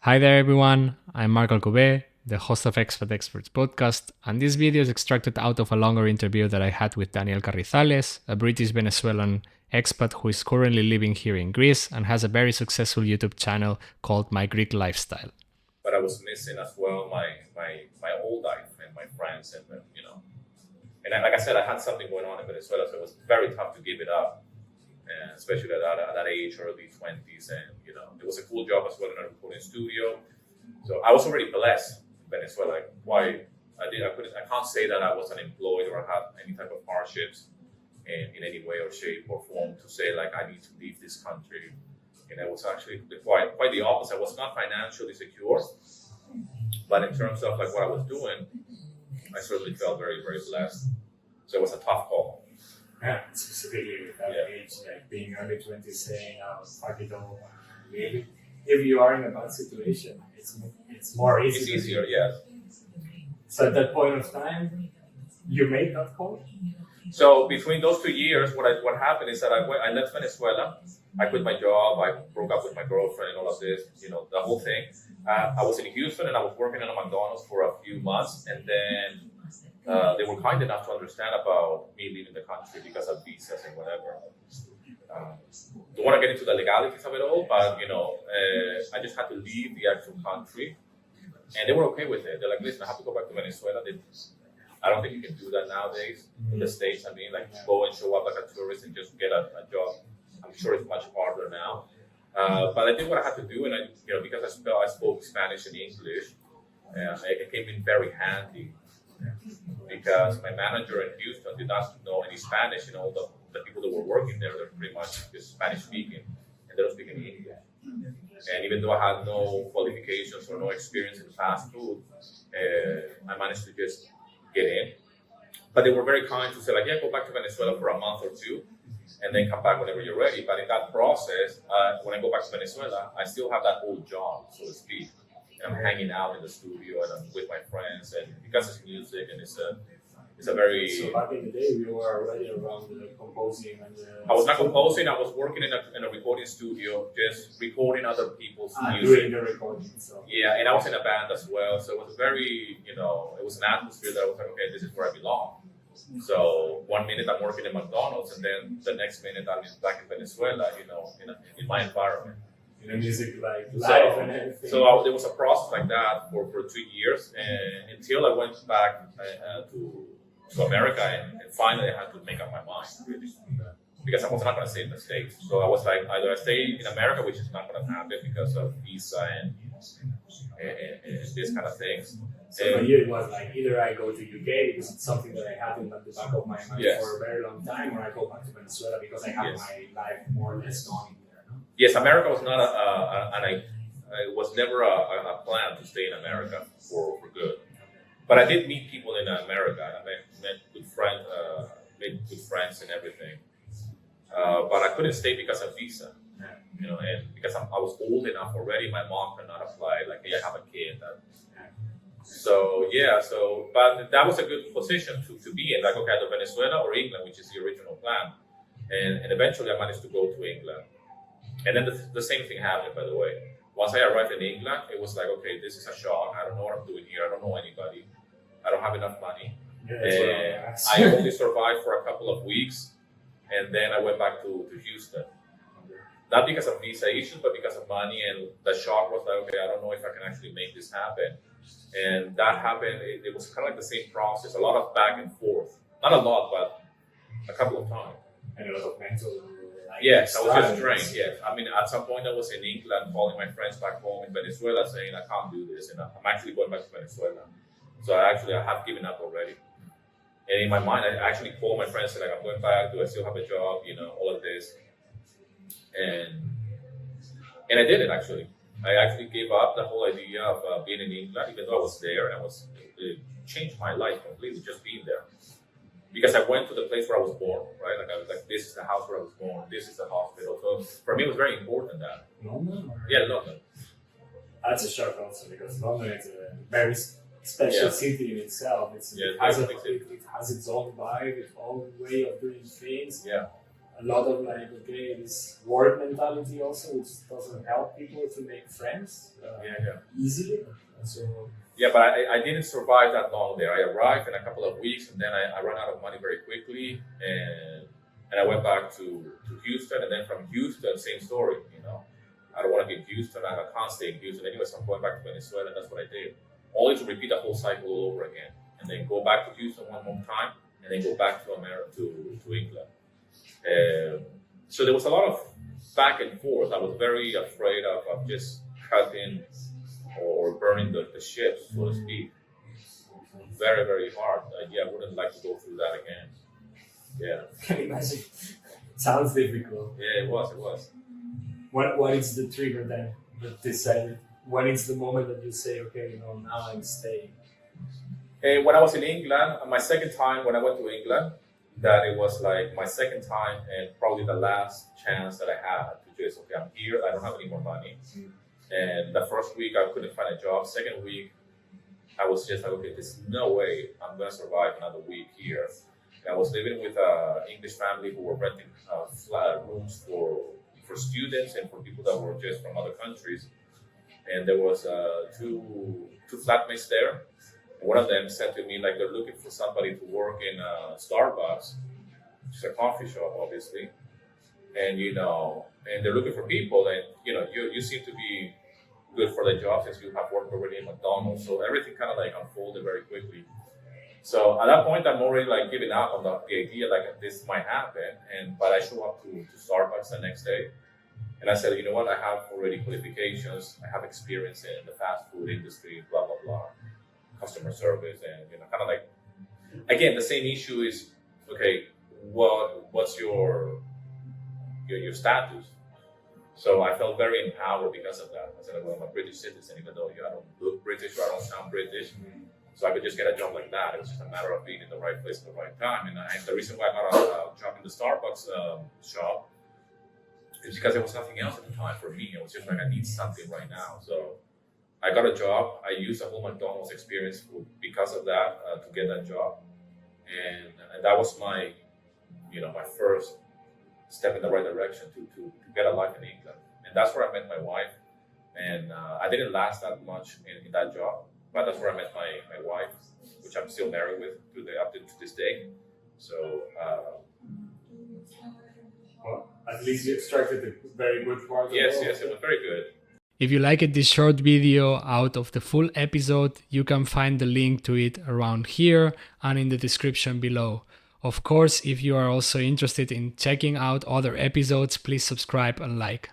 Hi there, everyone. I'm Marc Alcubé, the host of Expat Experts podcast, and this video is extracted out of a longer interview that I had with Daniel Carrizales, a British Venezuelan expat who is currently living here in Greece and has a very successful YouTube channel called My Greek Lifestyle. But I was missing as well my old life and my friends like I said, I had something going on in Venezuela, so it was very tough to give it up, and especially at that age, early 20s, and it was a cool job as well in a recording studio. So I was already blessed in Venezuela. Like, why I can't say that I was unemployed or had any type of hardships in any way or shape or form to say like I need to leave this country. And it was actually quite the opposite. I was not financially secure, but in terms of like what I was doing, I certainly felt very, very blessed. So it was a tough call. Yeah, specifically with that age, like being early 20s, saying, fuck it all. Maybe if you are in a bad situation, it's more easy. It's easier, yes. So at that point of time, you made that call? So between those 2 years, what happened is that I left Venezuela. I quit my job. I broke up with my girlfriend and all of this, the whole thing. I was in Houston and I was working in a McDonald's for a few months, and then they were kind enough to understand about me leaving the country because of visas and whatever. Don't want to get into the legalities of it all, but I just had to leave the actual country, and they were okay with it. They're like, listen, I have to go back to Venezuela. I don't think you can do that nowadays in the States. I mean, like go and show up like a tourist and just get a job. I'm sure it's much harder now. But I did what I had to do, and because I spoke Spanish and English, it came in very handy. Because my manager in Houston did not know any Spanish, and all the people that were working there, they're pretty much just Spanish speaking, and they don't speak any English. And even though I had no qualifications or no experience in fast food, I managed to just get in. But they were very kind to say, like, yeah, go back to Venezuela for a month or two, and then come back whenever you're ready. But in that process, when I go back to Venezuela, I still have that old job, so to speak. And I'm hanging out in the studio and I'm with my friends, and because it's music and it's a very. So back in the day, you were already around composing and. I was not composing. I was working in a recording studio, just recording other people's music. Doing the recording. So. Yeah, and I was in a band as well, so it was very, it was an atmosphere that I was like, okay, this is where I belong. So 1 minute I'm working in McDonald's, and then the next minute I'm back in Venezuela, in my environment. In the music, like live and everything. So there was a process like that for 2 years, and until I went back to America, and finally I had to make up my mind, really, because I was not going to stay in the States. So I was like, either I stay in America, which is not going to happen because of visa and this kind of things. So for you, it was like either I go to UK because it's something that I had in the back of my mind for a very long time, or I go back to Venezuela because I have my life more or less going. Yes, America was not it was never a plan to stay in America for good. But I did meet people in America. I met good friends, made good friends and everything. But I couldn't stay because of visa, and because I was old enough already. My mom could not apply. Like, hey, I have a kid. But that was a good position to be in. Like, okay, either Venezuela or England, which is the original plan. And eventually I managed to go to England. And then the same thing happened, by the way. Once I arrived in England, it was like, okay, this is a shock. I don't know what I'm doing here. I don't know anybody. I don't have enough money. And I only survived for a couple of weeks. And then I went back to Houston. Not because of visa issues, but because of money. And the shock was like, okay, I don't know if I can actually make this happen. And that happened. It was kind of like the same process. A lot of back and forth. Not a lot, but a couple of times. And a lot of mental. Yes, I was just drained. Yes, I mean, at some point I was in England calling my friends back home in Venezuela saying I can't do this, and I'm actually going back to Venezuela. So I have given up already. And in my mind, I actually called my friends and like, I'm going back. Do I still have a job? All of this, and I did it actually. I actually gave up the whole idea of being in England, even though I was there, and it changed my life completely just being there. Because I went to the place where I was born, right? Like I was like, this is the house where I was born. This is the hospital. So for me, it was very important that. London? Yeah, London. That's a shock also because London is a very special city in itself. It has its own vibe, its own way of doing things. Yeah. a lot of like, okay, this work mentality also, which doesn't help people to make friends easily. And so yeah, but I didn't survive that long there. I arrived in a couple of weeks, and then I ran out of money very quickly, and I went back to Houston, and then from Houston, same story, you know. I don't want to be in Houston, I can't stay in Houston anyway, so I'm going back to Venezuela, and that's what I did. Only to repeat the whole cycle all over again, and then go back to Houston one more time, and then go back to America, to England. So there was a lot of back and forth. I was very afraid of just cutting or burning the ships, so to speak. Very, very hard. I wouldn't like to go through that again. Yeah. can you imagine? It sounds difficult. Yeah, it was. What is the trigger then that decided? When is the moment that you say, okay, now I'm staying? When I was in England, my second time when I went to England, that it was like my second time and probably the last chance that I had to just, okay, I'm here, I don't have any more money. And the first week I couldn't find a job. Second week, I was just like, okay, there's no way I'm gonna survive another week here. And I was living with an English family who were renting flat rooms for students and for people that were just from other countries. And there was two flatmates there. One of them said to me, like, they're looking for somebody to work in Starbucks, which is a coffee shop, obviously. And, and they're looking for people, and, you seem to be good for the job since you have worked already in McDonald's. So everything kind of like unfolded very quickly. So at that point, I'm already like giving up on the idea like this might happen. But I show up to Starbucks the next day. And I said, you know what, I have already qualifications, I have experience in the fast food industry, blah, blah, blah, customer service, and kind of like, again, the same issue is, okay, what's your status? So I felt very empowered because of that. I said, well, I'm a British citizen, even though I don't look British or I don't sound British. So I could just get a job like that. It was just a matter of being in the right place at the right time. And the reason why I got a job in the Starbucks shop is because there was nothing else at the time for me. It was just like, I need something right now. So I got a job. I used the whole McDonald's experience because of that to get that job. And that was my, my first step in the right direction to get a life in England. And that's where I met my wife. And I didn't last that much in that job, but that's where I met my wife, which I'm still married with up to this day. So, well, at least you extracted the very good part. Yes, it was very good. If you liked this short video out of the full episode, you can find the link to it around here and in the description below. Of course, if you are also interested in checking out other episodes, please subscribe and like.